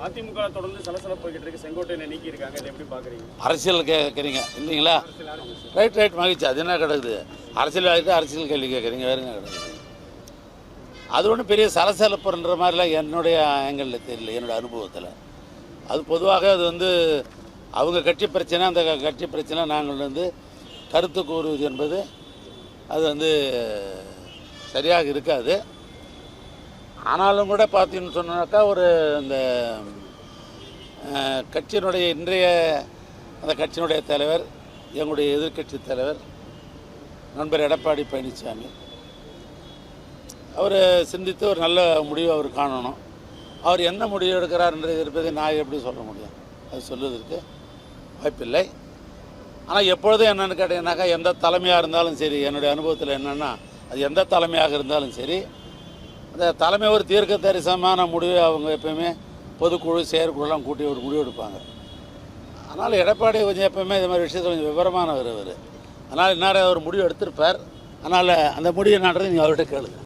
அதிமுக தொடர்ந்து சலசலப்பு போய்கிட்டு இருக்கு. செங்கோட்டையனை நீக்கி இருக்காங்க. இதை எப்படி பார்க்குறீங்க? அரசியல் கேட்குறீங்க இல்லைங்களா? ரைட் மகிழ்ச்சி. அது என்ன கிடக்குது? அரசியல் கேள்வி கேட்குறீங்க, வேறு என்ன கிடக்குது? அது ஒன்றும் பெரிய சலசலப்புன்ற மாதிரிலாம் என்னுடைய ஆங்கிளில் தெரியல, என்னோடய அனுபவத்தில். அது பொதுவாக அது வந்து அவங்க கட்சி பிரச்சனை, அந்த கட்சி பிரச்சனை நாங்கள் வந்து கருத்து கூறுவது என்பது அது வந்து சரியாக இருக்காது. ஆனாலும் கூட பார்த்தீங்கன்னு சொன்னாக்கா ஒரு இந்த கட்சியினுடைய இன்றைய அந்த கட்சியினுடைய தலைவர், எங்களுடைய எதிர்க்கட்சி தலைவர் நண்பர் எடப்பாடி பழனிசாமி அவர் சிந்தித்து ஒரு நல்ல முடிவு அவர் காணணும். அவர் என்ன முடிவு எடுக்கிறார்ன்றது இருப்பதை நான் எப்படி சொல்ல முடியும்? அது சொல்வதற்கு வாய்ப்பில்லை. ஆனால் எப்பொழுதும் என்னென்னு கேட்டீங்கன்னாக்கா, எந்த தலைமையாக இருந்தாலும் சரி, என்னுடைய அனுபவத்தில் என்னென்னா, அது எந்த தலைமையாக இருந்தாலும் சரி, அந்த தலைமை ஒரு தீர்க்க தரிசனமான முடிவு அவங்க எப்போயுமே பொதுக்குழு செயற்குழுலாம் கூட்டி ஒரு முடிவு எடுப்பாங்க. அதனால் எடப்பாடி கொஞ்சம் எப்போயுமே இது மாதிரி விஷயத்தில் கொஞ்சம் விவரமானவர் அவர். அதனால் இன்னார ஒரு முடிவு எடுத்திருப்பார். அதனால் அந்த முடிவு என்னன்றது நீங்கள் அவர்கிட்ட கேளுங்க.